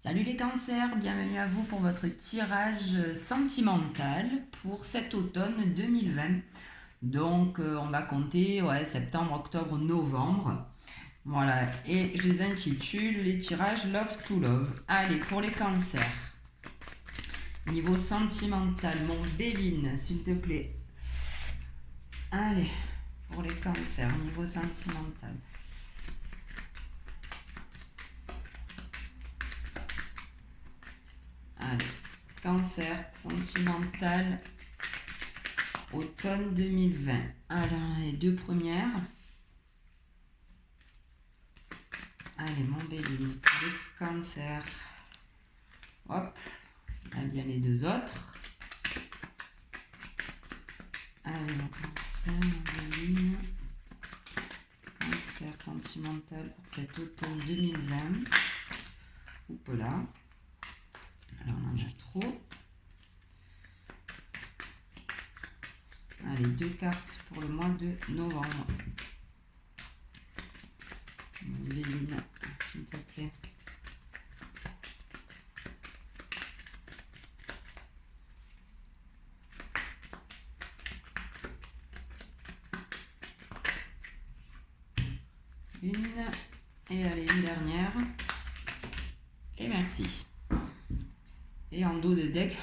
Salut les cancers, bienvenue à vous pour votre tirage sentimental pour cet automne 2020. Donc on va compter septembre, octobre, novembre. Voilà, et je les intitule les tirages Love to Love. Allez, pour les cancers. Niveau sentimental, mon Béline, s'il te plaît. Allez, pour les cancers, niveau sentimental. Allez, cancer sentimental, automne 2020. Alors, les deux premières. Allez, mon Béline, le cancer. Hop, là il y a les deux autres. Allez, mon cancer, mon Béline. Cancer sentimental pour cet automne 2020. Oups là. Alors, on en a trop. Allez, deux cartes pour le mois de novembre. Béline, s'il te plaît. Une. Et allez, une dernière. Et merci. Et en dos de deck,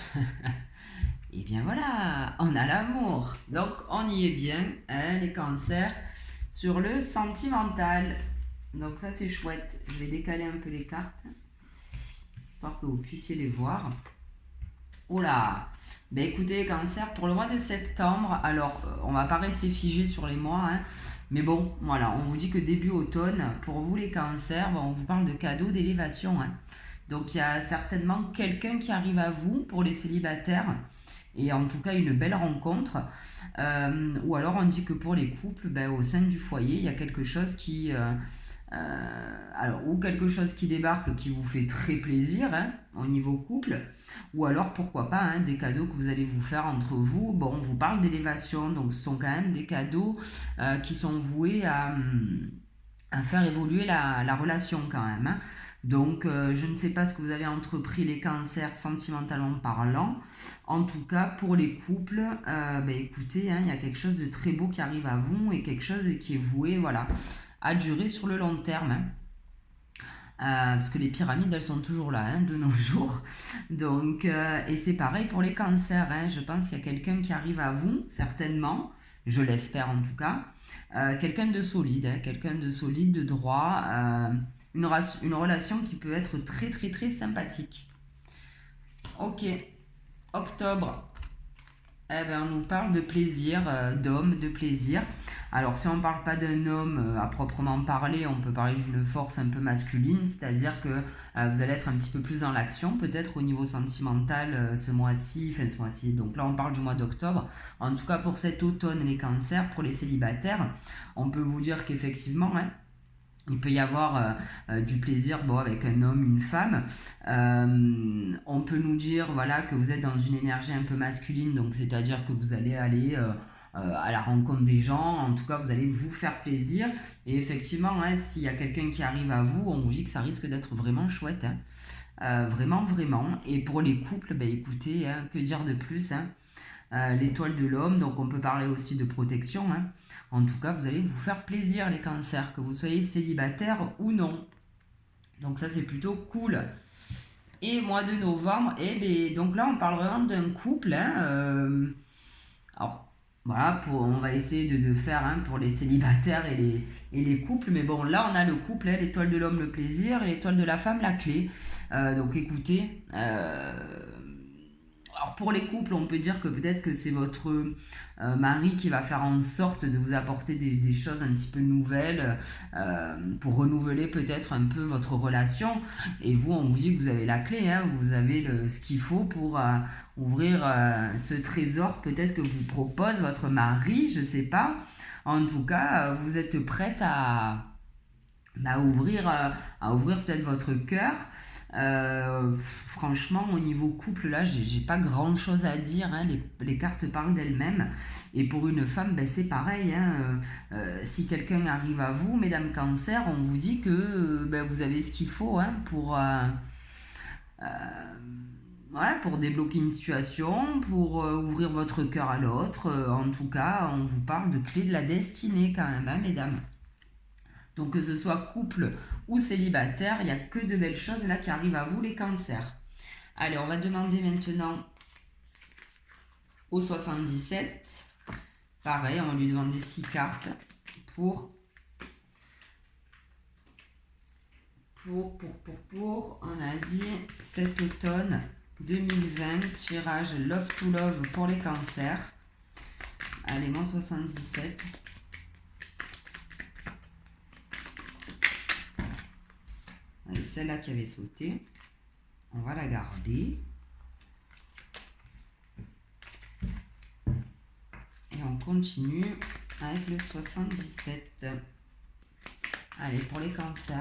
et bien voilà, on a l'amour. Donc on y est bien, hein, les cancers, sur le sentimental. Donc ça c'est chouette. Je vais décaler un peu les cartes, histoire que vous puissiez les voir. Oh là, ben écoutez, cancer, pour le mois de septembre, alors on va pas rester figé sur les mois, hein, mais bon, voilà, on vous dit que début automne, pour vous les cancers, on vous parle de cadeaux d'élévation, hein. Donc il y a certainement quelqu'un qui arrive à vous pour les célibataires, et en tout cas une belle rencontre. Ou alors on dit que pour les couples, ben, au sein du foyer, il y a quelque chose qui... ou quelque chose qui débarque qui vous fait très plaisir, hein, au niveau couple, ou alors pourquoi pas, hein, des cadeaux que vous allez vous faire entre vous. Bon, on vous parle d'élévation, donc ce sont quand même des cadeaux qui sont voués à faire évoluer la relation quand même, hein. Donc, je ne sais pas ce que vous avez entrepris les cancers sentimentalement parlant. En tout cas, pour les couples, écoutez, hein, il y a quelque chose de très beau qui arrive à vous et quelque chose qui est voué, voilà, à durer sur le long terme, hein. Parce que les pyramides, elles sont toujours là, hein, de nos jours. Donc, et c'est pareil pour les cancers, hein. Je pense qu'il y a quelqu'un qui arrive à vous, certainement, je l'espère en tout cas. Quelqu'un de solide, hein, quelqu'un de solide, de droit. Une relation qui peut être très très très sympathique. Ok, octobre. Eh ben, on nous parle de plaisir, d'homme, de plaisir. Alors, si on ne parle pas d'un homme à proprement parler, on peut parler d'une force un peu masculine, c'est-à-dire que vous allez être un petit peu plus dans l'action, peut-être au niveau sentimental ce mois-ci, donc là on parle du mois d'octobre. En tout cas, pour cet automne, les cancers, pour les célibataires, on peut vous dire qu'effectivement, hein, il peut y avoir du plaisir avec un homme, une femme. On peut nous dire voilà, que vous êtes dans une énergie un peu masculine, donc c'est-à-dire que vous allez aller à la rencontre des gens. En tout cas, vous allez vous faire plaisir. Et effectivement, hein, s'il y a quelqu'un qui arrive à vous, on vous dit que ça risque d'être vraiment chouette, hein. Vraiment, vraiment. Et pour les couples, écoutez, hein, que dire de plus, hein. L'étoile de l'homme, donc on peut parler aussi de protection, hein. En tout cas, vous allez vous faire plaisir les cancers, que vous soyez célibataire ou non. Donc ça, c'est plutôt cool. Et mois de novembre, donc là, on parle vraiment d'un couple, hein. Alors, voilà, on va essayer de faire, hein, pour les célibataires et les couples. Mais bon, là, on a le couple, hein, l'étoile de l'homme, le plaisir, et l'étoile de la femme, la clé. Donc écoutez... alors pour les couples, on peut dire que peut-être que c'est votre mari qui va faire en sorte de vous apporter des choses un petit peu nouvelles pour renouveler peut-être un peu votre relation. Et vous, on vous dit que vous avez la clé, hein, vous avez ce qu'il faut pour ouvrir ce trésor peut-être que vous propose votre mari, je ne sais pas. En tout cas, vous êtes prête à ouvrir peut-être votre cœur. Franchement, au niveau couple, là, j'ai pas grand chose à dire, hein. Les cartes parlent d'elles-mêmes. Et pour une femme, c'est pareil, hein. Si quelqu'un arrive à vous, mesdames cancer, on vous dit que vous avez ce qu'il faut, hein, Ouais, pour débloquer une situation, pour ouvrir votre cœur à l'autre. En tout cas, on vous parle de clés de la destinée quand même, hein, mesdames. Donc que ce soit couple ou célibataire, il n'y a que de belles choses là qui arrivent à vous, les cancers. Allez, on va demander maintenant au 77. Pareil, on va lui demander 6 cartes pour, on a dit cet automne 2020, tirage Love to Love pour les cancers. Allez, moins 77. Allez, celle-là qui avait sauté, on va la garder. Et on continue avec le 77. Allez, pour les cancers.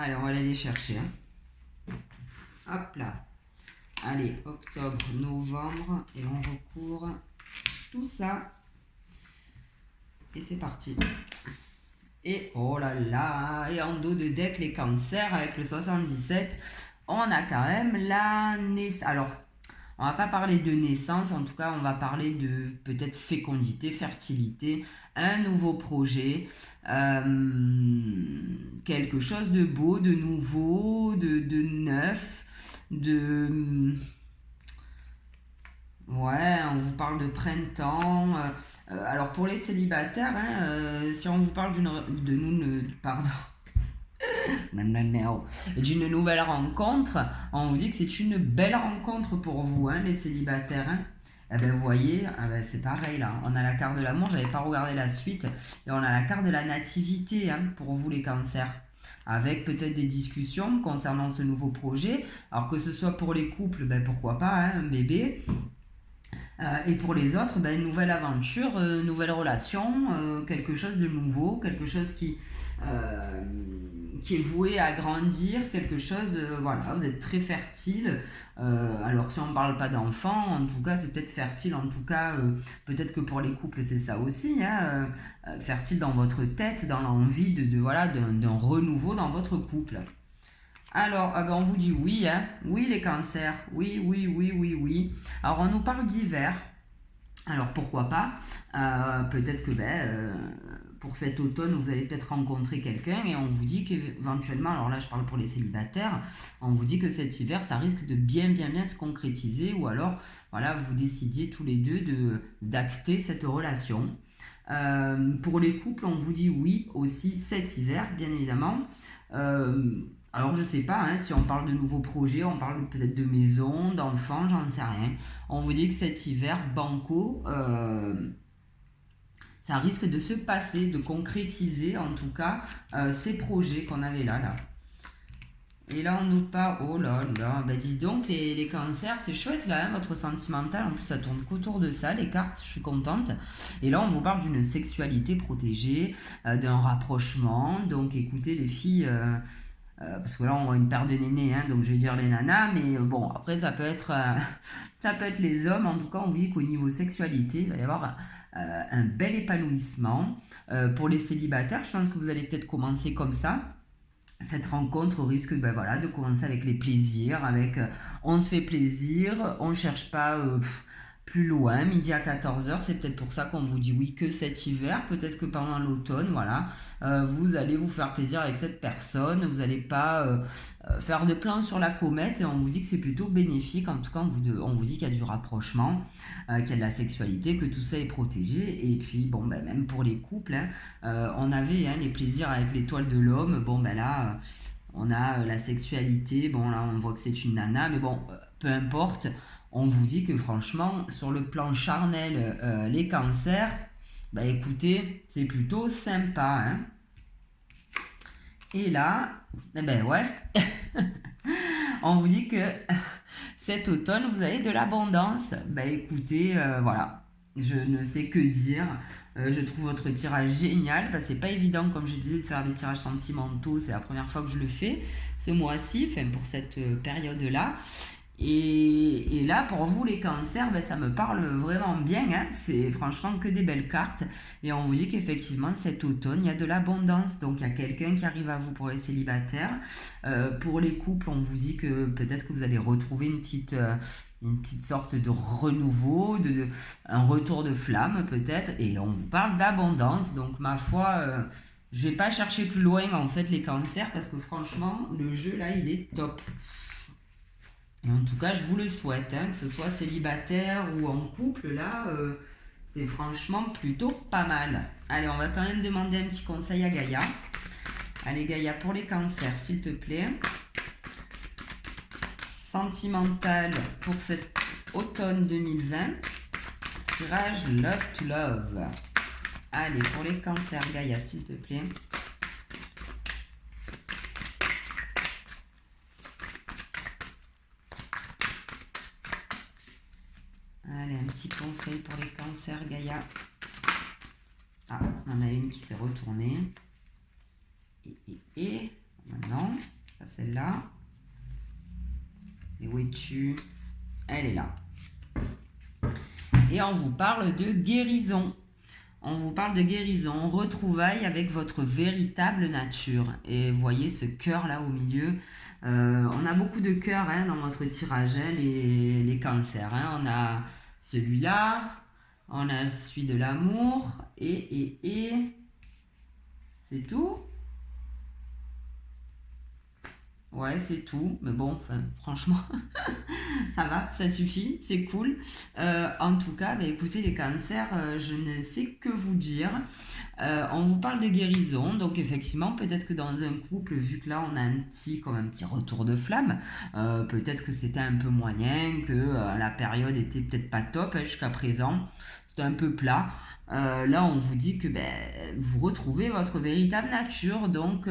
Allez, on va aller les chercher. Hein. Hop là. Allez, octobre, novembre. Et on recourt tout ça. Et c'est parti. Et oh là là. Et en dos de deck, les cancers avec le 77. On a quand même la naissance. Alors, on va pas parler de naissance, en tout cas on va parler de peut-être fécondité, fertilité, un nouveau projet, quelque chose de beau, de nouveau, de neuf, de... Ouais, on vous parle de printemps. Alors pour les célibataires, hein, si on vous parle pardon, d'une nouvelle rencontre, on vous dit que c'est une belle rencontre pour vous, hein, les célibataires. Hein. Eh ben, vous voyez, c'est pareil là. On a la carte de l'amour, j'avais pas regardé la suite. Et on a la carte de la nativité, hein, pour vous les cancers. Avec peut-être des discussions concernant ce nouveau projet. Alors que ce soit pour les couples, ben, pourquoi pas, hein, un bébé. Et pour les autres, ben, une nouvelle aventure, nouvelle relation, quelque chose de nouveau, quelque chose euh, qui est voué à grandir, quelque chose, voilà, vous êtes très fertile. Alors si on ne parle pas d'enfants, en tout cas c'est peut-être fertile, en tout cas peut-être que pour les couples c'est ça aussi, hein, fertile dans votre tête, dans l'envie voilà, d'un renouveau dans votre couple. Alors, ben on vous dit oui, hein. Oui les cancers, oui, oui, oui, oui, oui. Alors on nous parle d'hiver. Alors pourquoi pas, peut-être que pour cet automne vous allez peut-être rencontrer quelqu'un et on vous dit qu'éventuellement, alors là je parle pour les célibataires, on vous dit que cet hiver ça risque de bien se concrétiser ou alors voilà vous décidiez tous les deux d'acter cette relation. Pour les couples on vous dit oui aussi cet hiver bien évidemment. Alors je sais pas, hein, si on parle de nouveaux projets, on parle peut-être de maison, d'enfants, j'en sais rien. On vous dit que cet hiver, banco, ça risque de se passer, de concrétiser en tout cas ces projets qu'on avait là. Et là on nous parle, oh là là, bah dis donc les cancers, c'est chouette là, hein, votre sentimental, en plus ça tourne qu'autour de ça, les cartes, je suis contente. Et là on vous parle d'une sexualité protégée, d'un rapprochement, donc écoutez les filles... parce que là on voit une paire de nénés, hein, donc je vais dire les nanas, mais bon après ça peut être les hommes. En tout cas on vous dit qu'au niveau sexualité il va y avoir un bel épanouissement. Pour les célibataires je pense que vous allez peut-être commencer comme ça. Cette rencontre risque voilà, de commencer avec les plaisirs, avec on se fait plaisir, on ne cherche pas plus loin, midi à 14h, c'est peut-être pour ça qu'on vous dit oui que cet hiver, peut-être que pendant l'automne, voilà, vous allez vous faire plaisir avec cette personne, vous n'allez pas faire de plans sur la comète et on vous dit que c'est plutôt bénéfique, en tout cas on vous dit qu'il y a du rapprochement, qu'il y a de la sexualité, que tout ça est protégé et puis bon même pour les couples, hein, on avait les plaisirs avec l'étoile de l'homme, bon là on a la sexualité, bon là on voit que c'est une nana, mais bon peu importe. On vous dit que franchement, sur le plan charnel, les cancers, bah écoutez, c'est plutôt sympa. Hein. Et là, ouais, on vous dit que cet automne, vous avez de l'abondance. Bah écoutez, voilà, je ne sais que dire. Je trouve votre tirage génial. C'est pas évident, comme je disais, de faire des tirages sentimentaux. C'est la première fois que je le fais ce mois-ci, enfin pour cette période-là. Et là, pour vous, les cancers, ça me parle vraiment bien. Hein. C'est franchement que des belles cartes. Et on vous dit qu'effectivement, cet automne, il y a de l'abondance. Donc, il y a quelqu'un qui arrive à vous pour les célibataires. Pour les couples, on vous dit que peut-être que vous allez retrouver une petite sorte de renouveau, un retour de flamme peut-être. Et on vous parle d'abondance. Donc, ma foi... je vais pas chercher plus loin en fait les cancers parce que franchement le jeu là il est top. Et en tout cas, je vous le souhaite, hein, que ce soit célibataire ou en couple, là, c'est franchement plutôt pas mal. Allez, on va quand même demander un petit conseil à Gaïa. Allez, Gaïa, pour les cancers, s'il te plaît. Sentimental pour cet automne 2020. Tirage Love to Love. Allez, pour les cancers, Gaïa, s'il te plaît. Allez, un petit conseil pour les cancers, Gaïa. Ah, on a une qui s'est retournée. Et maintenant, ça celle-là. Et où es-tu? Elle est là. Et on vous parle de guérison. On vous parle de guérison, retrouvailles avec votre véritable nature. Et vous voyez ce cœur-là au milieu. On a beaucoup de cœurs dans votre tirage, les cancers. On a celui-là, on a celui de l'amour, et c'est tout. Ouais, c'est tout. Mais bon, franchement, ça va, ça suffit, c'est cool. En tout cas, écoutez, les cancers, je ne sais que vous dire. On vous parle de guérison, donc effectivement, peut-être que dans un couple, vu que là, on a un petit retour de flamme, peut-être que c'était un peu moyen, que la période était peut-être pas top jusqu'à présent. C'était un peu plat. Là, on vous dit que vous retrouvez votre véritable nature, donc...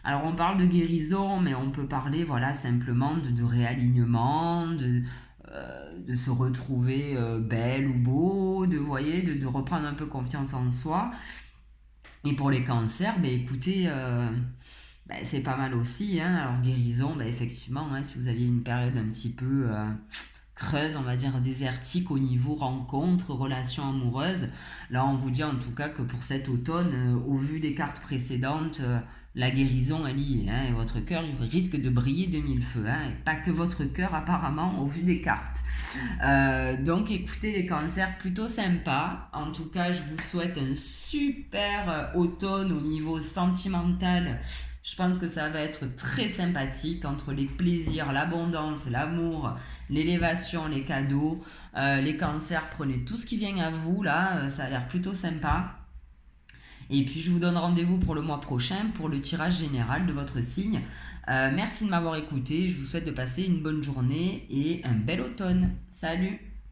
alors on parle de guérison, mais on peut parler simplement de réalignement, de se retrouver belle ou beau, de reprendre un peu confiance en soi. Et pour les cancers, écoutez, c'est pas mal aussi. Alors guérison, effectivement, si vous aviez une période un petit peu creuse, on va dire désertique au niveau rencontre, relations amoureuses, là on vous dit en tout cas que pour cet automne, au vu des cartes précédentes, la guérison elle y est, et votre cœur il risque de briller de mille feux, et pas que votre cœur apparemment au vu des cartes. Donc écoutez les cancers, plutôt sympa. En tout cas, je vous souhaite un super automne au niveau sentimental. Je pense que ça va être très sympathique entre les plaisirs, l'abondance, l'amour, l'élévation, les cadeaux. Les cancers, prenez tout ce qui vient à vous là, ça a l'air plutôt sympa. Et puis je vous donne rendez-vous pour le mois prochain pour le tirage général de votre signe. Merci de m'avoir écouté, je vous souhaite de passer une bonne journée et un bel automne. Salut!